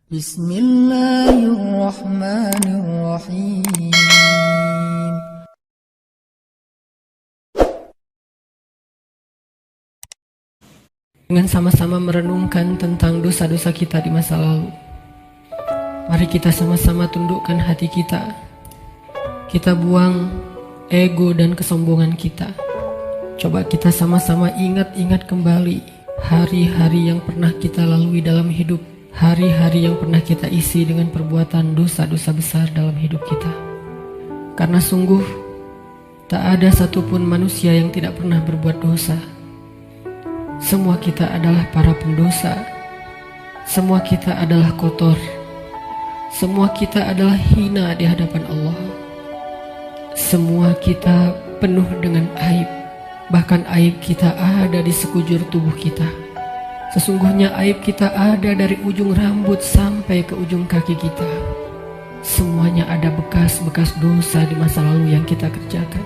Bismillahirrahmanirrahim. Dengan sama-sama merenungkan tentang dosa-dosa kita di masa lalu, mari kita sama-sama tundukkan hati kita. Kita buang ego dan kesombongan kita. Coba kita sama-sama ingat-ingat kembali hari-hari yang pernah kita lalui dalam hidup, hari-hari yang pernah kita isi dengan perbuatan dosa-dosa besar dalam hidup kita. Karena sungguh tak ada satupun manusia yang tidak pernah berbuat dosa. Semua kita adalah para pendosa. Semua kita adalah kotor. Semua kita adalah hina di hadapan Allah. Semua kita penuh dengan aib. Bahkan aib kita ada di sekujur tubuh kita. Sesungguhnya aib kita ada dari ujung rambut sampai ke ujung kaki kita. Semuanya ada bekas-bekas dosa di masa lalu yang kita kerjakan.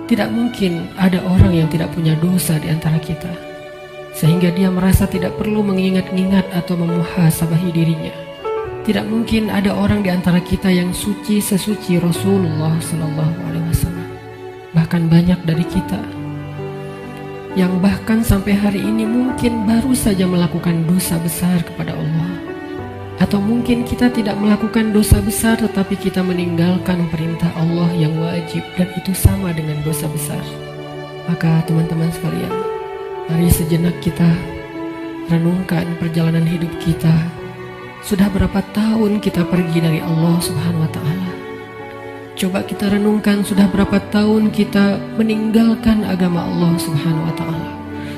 Tidak mungkin ada orang yang tidak punya dosa di antara kita, sehingga dia merasa tidak perlu mengingat-ingat atau memuhasabahi dirinya. Tidak mungkin ada orang di antara kita yang suci sesuci Rasulullah SAW. Bahkan banyak dari kita yang bahkan sampai hari ini mungkin baru saja melakukan dosa besar kepada Allah. Atau mungkin kita tidak melakukan dosa besar tetapi kita meninggalkan perintah Allah yang wajib, dan itu sama dengan dosa besar. Maka teman-teman sekalian, mari sejenak kita renungkan perjalanan hidup kita. Sudah berapa tahun kita pergi dari Allah Subhanahu wa Ta'ala? Coba kita renungkan, sudah berapa tahun kita meninggalkan agama Allah Subhanahu wa Ta'ala?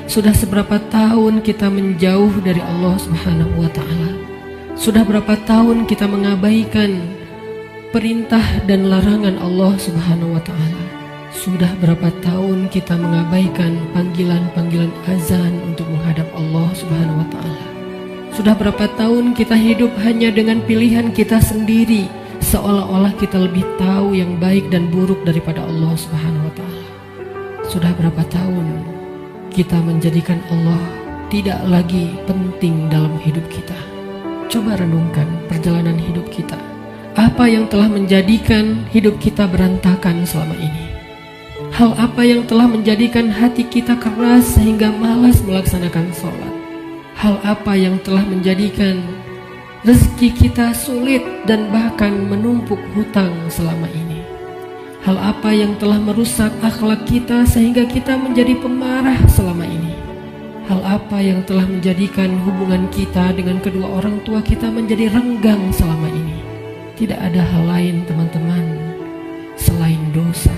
Sudah seberapa tahun kita menjauh dari Allah Subhanahu wa Ta'ala? Sudah berapa tahun kita mengabaikan perintah dan larangan Allah Subhanahu wa Ta'ala? Sudah berapa tahun kita mengabaikan panggilan-panggilan azan untuk menghadap Allah Subhanahu wa Ta'ala? Sudah berapa tahun kita hidup hanya dengan pilihan kita sendiri, seolah-olah kita lebih tahu yang baik dan buruk daripada Allah Subhanahu wa Ta'ala? Sudah berapa tahun kita menjadikan Allah tidak lagi penting dalam hidup kita? Coba renungkan perjalanan hidup kita. Apa yang telah menjadikan hidup kita berantakan selama ini? Hal apa yang telah menjadikan hati kita keras sehingga malas melaksanakan sholat? Hal apa yang telah menjadikan rezeki kita sulit dan bahkan menumpuk hutang selama ini? Hal apa yang telah merusak akhlak kita sehingga kita menjadi pemarah selama ini? Hal apa yang telah menjadikan hubungan kita dengan kedua orang tua kita menjadi renggang selama ini? Tidak ada hal lain, teman-teman, selain dosa.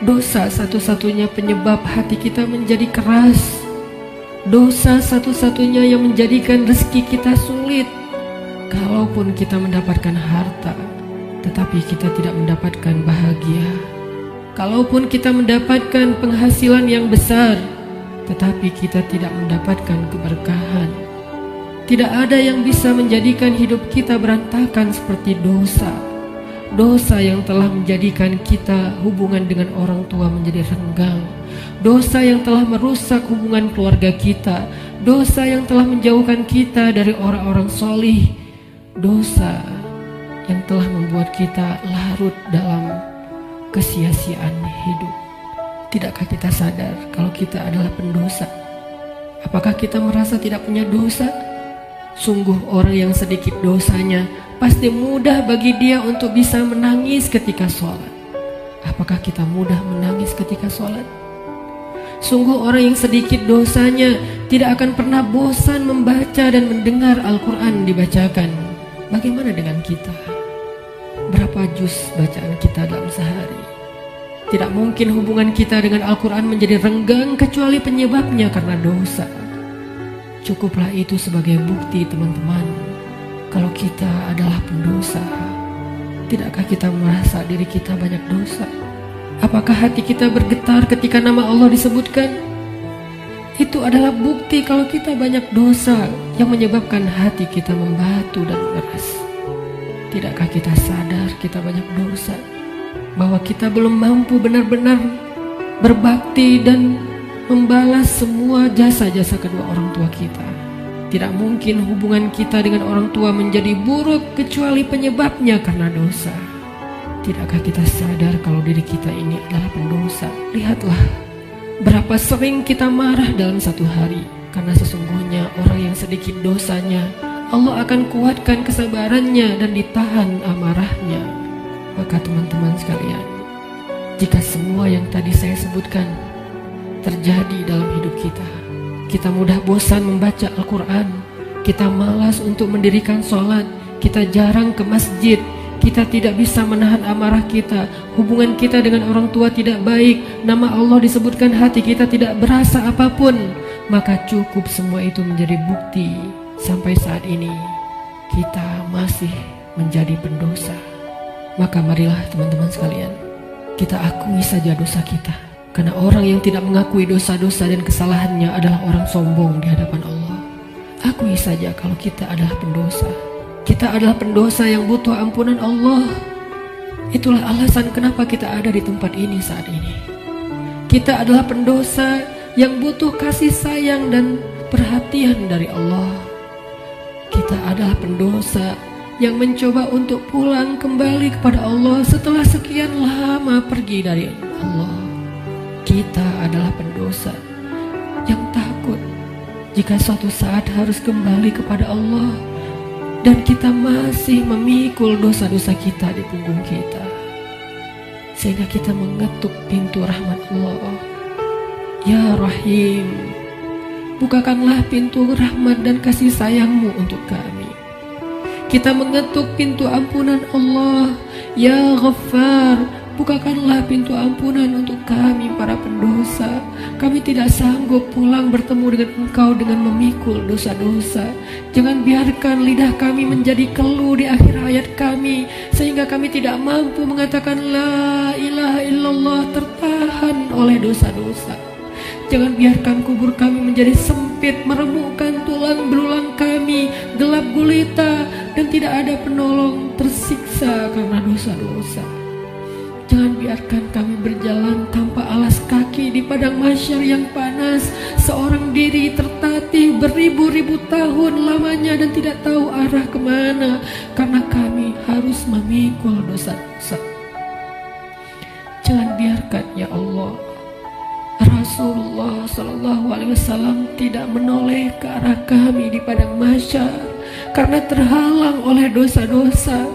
Dosa satu-satunya penyebab hati kita menjadi keras. Dosa satu-satunya yang menjadikan rezeki kita sulit. Kalaupun kita mendapatkan harta, tetapi kita tidak mendapatkan bahagia. Kalaupun kita mendapatkan penghasilan yang besar, tetapi kita tidak mendapatkan keberkahan. Tidak ada yang bisa menjadikan hidup kita berantakan seperti dosa. Dosa yang telah menjadikan kita hubungan dengan orang tua menjadi renggang. Dosa yang telah merusak hubungan keluarga kita. Dosa yang telah menjauhkan kita dari orang-orang solih. Dosa yang telah membuat kita larut dalam kesia-siaan hidup. Tidakkah kita sadar kalau kita adalah pendosa? Apakah kita merasa tidak punya dosa? Sungguh orang yang sedikit dosanya pasti mudah bagi dia untuk bisa menangis ketika sholat. Apakah kita mudah menangis ketika sholat? Sungguh orang yang sedikit dosanya tidak akan pernah bosan membaca dan mendengar Al-Quran dibacakan. Bagaimana dengan kita? Berapa juz bacaan kita dalam sehari? Tidak mungkin hubungan kita dengan Al-Quran menjadi renggang kecuali penyebabnya karena dosa. Cukuplah itu sebagai bukti, teman-teman, kalau kita adalah pendosa. Tidakkah kita merasa diri kita banyak dosa? Apakah hati kita bergetar ketika nama Allah disebutkan? Itu adalah bukti kalau kita banyak dosa yang menyebabkan hati kita membatu dan keras. Tidakkah kita sadar kita banyak dosa, bahwa kita belum mampu benar-benar berbakti dan membalas semua jasa-jasa kedua orang tua kita? Tidak mungkin hubungan kita dengan orang tua menjadi buruk kecuali penyebabnya karena dosa. Tidakkah kita sadar kalau diri kita ini adalah pendosa? Lihatlah berapa sering kita marah dalam satu hari, karena sesungguhnya orang yang sedikit dosanya, Allah akan kuatkan kesabarannya dan ditahan amarahnya. Maka teman-teman sekalian, jika semua yang tadi saya sebutkan terjadi dalam hidup kita, kita mudah bosan membaca Al-Quran, kita malas untuk mendirikan sholat, kita jarang ke masjid, kita tidak bisa menahan amarah kita, hubungan kita dengan orang tua tidak baik, nama Allah disebutkan, hati kita tidak berasa apapun, maka cukup semua itu menjadi bukti sampai saat ini kita masih menjadi pendosa. Maka marilah teman-teman sekalian, kita akui saja dosa kita. Karena orang yang tidak mengakui dosa-dosa dan kesalahannya adalah orang sombong di hadapan Allah. Akui saja kalau kita adalah pendosa. Kita adalah pendosa yang butuh ampunan Allah. Itulah alasan kenapa kita ada di tempat ini saat ini. Kita adalah pendosa yang butuh kasih sayang dan perhatian dari Allah. Kita adalah pendosa yang mencoba untuk pulang kembali kepada Allah setelah sekian lama pergi dari Allah. Kita adalah pendosa yang takut jika suatu saat harus kembali kepada Allah, dan kita masih memikul dosa-dosa kita di punggung kita, sehingga kita mengetuk pintu rahmat Allah. Ya Rahim, bukakanlah pintu rahmat dan kasih sayang-Mu untuk kami. Kita mengetuk pintu ampunan Allah. Ya Ghaffar, bukakanlah pintu ampunan untuk kami para pendosa. Kami tidak sanggup pulang bertemu dengan Engkau dengan memikul dosa-dosa. Jangan biarkan lidah kami menjadi keluh di akhir hayat kami, sehingga kami tidak mampu mengatakan La ilaha illallah, tertahan oleh dosa-dosa. Jangan biarkan kubur kami menjadi sempit, meremukkan tulang belulang kami, gelap gulita, dan tidak ada penolong, tersiksa karena dosa-dosa. Jangan biarkan kami berjalan tanpa alas kaki di padang mahsyar yang panas, seorang diri tertatih beribu-ribu tahun lamanya dan tidak tahu arah kemana, karena kami harus memikul dosa-dosa. Jangan biarkan ya Allah Rasulullah SAW tidak menoleh ke arah kami di padang mahsyar karena terhalang oleh dosa-dosa.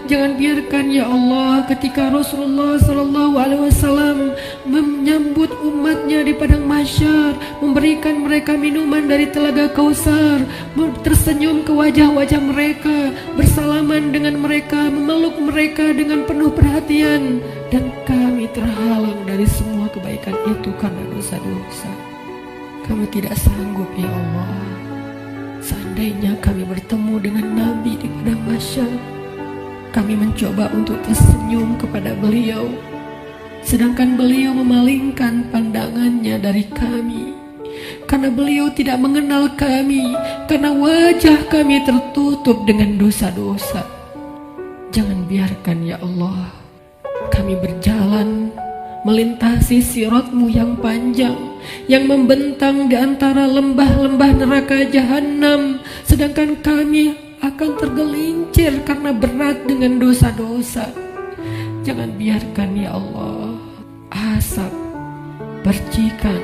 Jangan biarkan ya Allah ketika Rasulullah SAW menyambut umatnya di padang mahsyar, memberikan mereka minuman dari telaga Kausar, tersenyum ke wajah-wajah mereka, bersalaman dengan mereka, memeluk mereka dengan penuh perhatian, dan kami terhalang dari semua kebaikan itu karena dosa-dosa. Kami tidak sanggup ya Allah. Seandainya kami bertemu dengan Nabi di padang mahsyar, kami mencoba untuk tersenyum kepada beliau, sedangkan beliau memalingkan pandangannya dari kami, karena beliau tidak mengenal kami, karena wajah kami tertutup dengan dosa-dosa. Jangan biarkan ya Allah kami berjalan melintasi sirat-Mu yang panjang, yang membentang di antara lembah-lembah neraka jahanam, sedangkan kami akan tergelincir karena berat dengan dosa-dosa. Jangan biarkan ya Allah asap, percikan,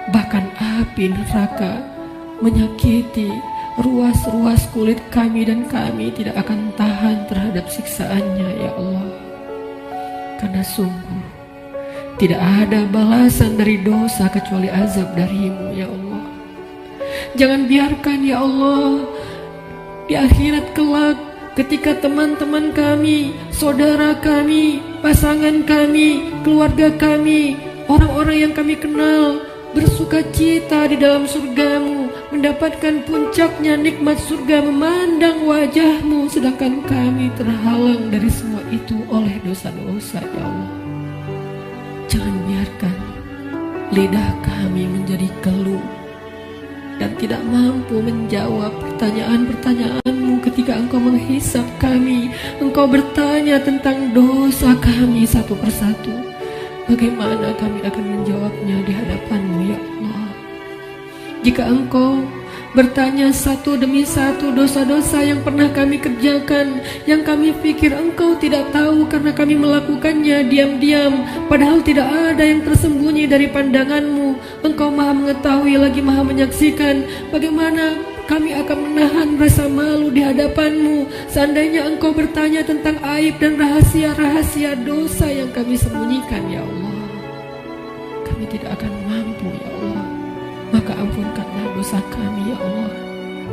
bahkan api neraka menyakiti ruas-ruas kulit kami, dan kami tidak akan tahan terhadap siksaannya ya Allah. Karena sungguh tidak ada balasan dari dosa kecuali azab dari-Mu ya Allah. Jangan biarkan ya Allah di akhirat kelak ketika teman-teman kami, saudara kami, pasangan kami, keluarga kami, orang-orang yang kami kenal bersuka cita di dalam surga-Mu, mendapatkan puncaknya nikmat surga, memandang wajah-Mu, sedangkan kami terhalang dari semua itu oleh dosa-dosa ya Allah. Jangan biarkan lidah kami menjadi keluh dan tidak mampu menjawab pertanyaan-pertanyaan-Mu ketika Engkau menghisap kami. Engkau bertanya tentang dosa kami satu persatu. Bagaimana kami akan menjawabnya di hadapan-Mu ya Allah? Jika Engkau bertanya satu demi satu dosa-dosa yang pernah kami kerjakan, yang kami pikir Engkau tidak tahu karena kami melakukannya diam-diam, padahal tidak ada yang tersembunyi dari pandangan-Mu. Engkau Maha mengetahui lagi Maha menyaksikan. Bagaimana kami akan menahan rasa malu di hadapan-Mu seandainya Engkau bertanya tentang aib dan rahasia-rahasia dosa yang kami sembunyikan, ya Allah. Kami tidak akan mampu, ya Allah. Maka ampunkanlah dosa kami, ya Allah.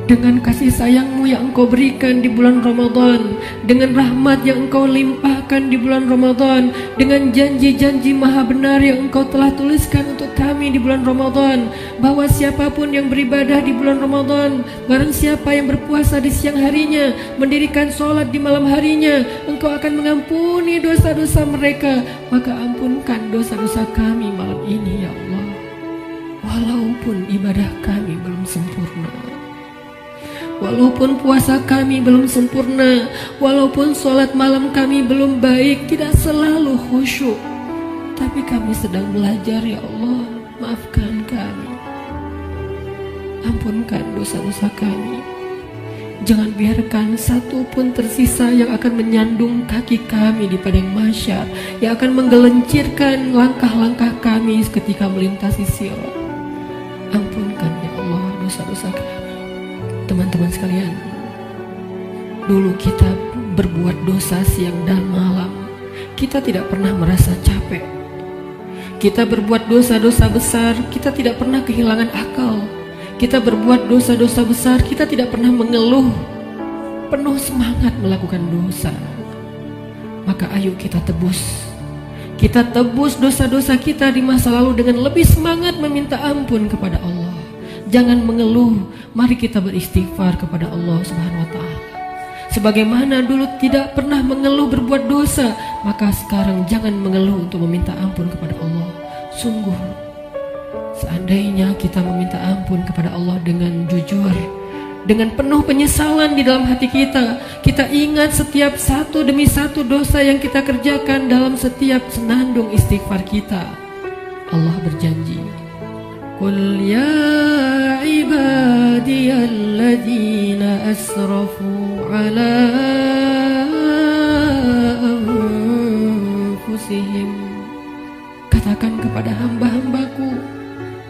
Dengan kasih sayang-Mu yang Engkau berikan di bulan Ramadan, dengan rahmat yang Engkau limpahkan di bulan Ramadan, dengan janji-janji maha benar yang Engkau telah tuliskan untuk kami di bulan Ramadan, bahwa siapapun yang beribadah di bulan Ramadan, barang siapa yang berpuasa di siang harinya, mendirikan sholat di malam harinya, Engkau akan mengampuni dosa-dosa mereka. Maka ampunkan dosa-dosa kami malam ini, ya Allah. Walaupun ibadah kami belum sempurna, walaupun puasa kami belum sempurna, walaupun sholat malam kami belum baik, tidak selalu khusyuk, tapi kami sedang belajar, ya Allah. Maafkan kami, ampunkan dosa-dosa kami. Jangan biarkan satu pun tersisa yang akan menyandung kaki kami di padang mahsyar, yang akan menggelincirkan langkah-langkah kami ketika melintasi sirat. Ampunkan, ya Allah, dosa-dosa kami. Teman-teman sekalian, dulu kita berbuat dosa siang dan malam, kita tidak pernah merasa capek. Kita berbuat dosa-dosa besar, kita tidak pernah kehilangan akal. Kita berbuat dosa-dosa besar, kita tidak pernah mengeluh, penuh semangat melakukan dosa. Maka ayo kita tebus. Kita tebus dosa-dosa kita di masa lalu dengan lebih semangat meminta ampun kepada Allah. Jangan mengeluh, mari kita beristighfar kepada Allah Subhanahu wa Ta'ala. Sebagaimana dulu tidak pernah mengeluh berbuat dosa, maka sekarang jangan mengeluh untuk meminta ampun kepada Allah. Sungguh, seandainya kita meminta ampun kepada Allah dengan jujur, dengan penuh penyesalan di dalam hati kita, kita ingat setiap satu demi satu dosa yang kita kerjakan dalam setiap senandung istighfar kita. Allah berjanji, Qul ya ibadiyalladzina asrafu ala anfusihim. Katakan kepada hamba-hambaku,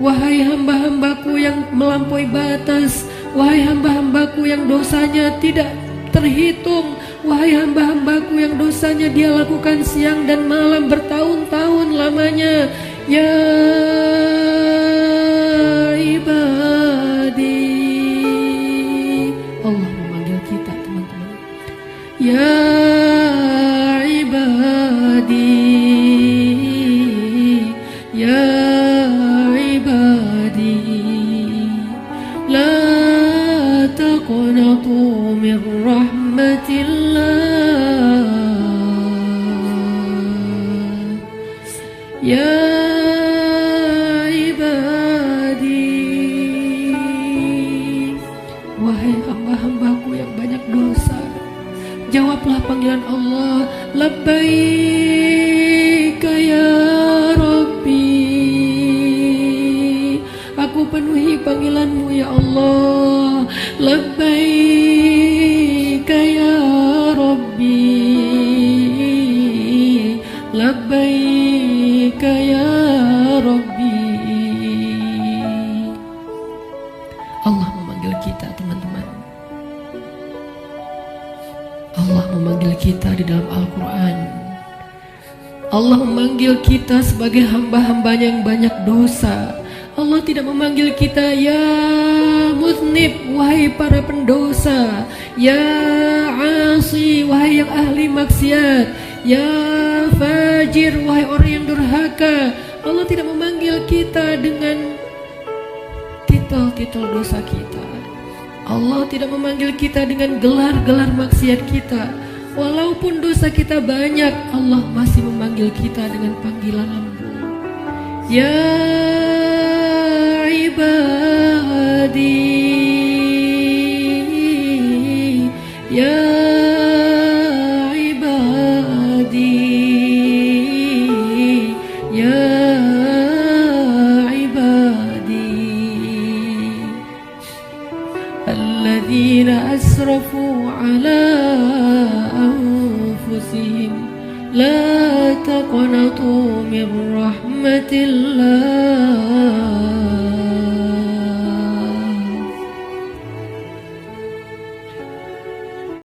wahai hamba-hambaku yang melampaui batas, wahai hamba-hambaku yang dosanya tidak terhitung, wahai hamba-hambaku yang dosanya dia lakukan siang dan malam bertahun-tahun lamanya. Ya ibadi, Allah memanggil kita, teman-teman. Ya ibadi, ya ibadi, la taqnatu min rahmatillah. Ya jawablah panggilan Allah. Labbaika ya Rabbi, aku penuhi panggilanmu ya Allah. Labbaika ya Rabbi, labbaika ya Rabbi. Allah memanggil kita, teman-teman. Allah memanggil kita di dalam Al-Quran. Allah memanggil kita sebagai hamba-hambanya yang banyak dosa. Allah tidak memanggil kita ya muznib, wahai para pendosa, ya asi, wahai yang ahli maksiat, ya fajir, wahai orang yang durhaka. Allah tidak memanggil kita dengan titel-titel dosa kita. Allah tidak memanggil kita dengan gelar-gelar maksiat kita. Walaupun dosa kita banyak, Allah masih memanggil kita dengan panggilan lembut. Ya ibadi, ya ibadi, ya ibadi. على أنفسهم لا تقنطوا من رحمة الله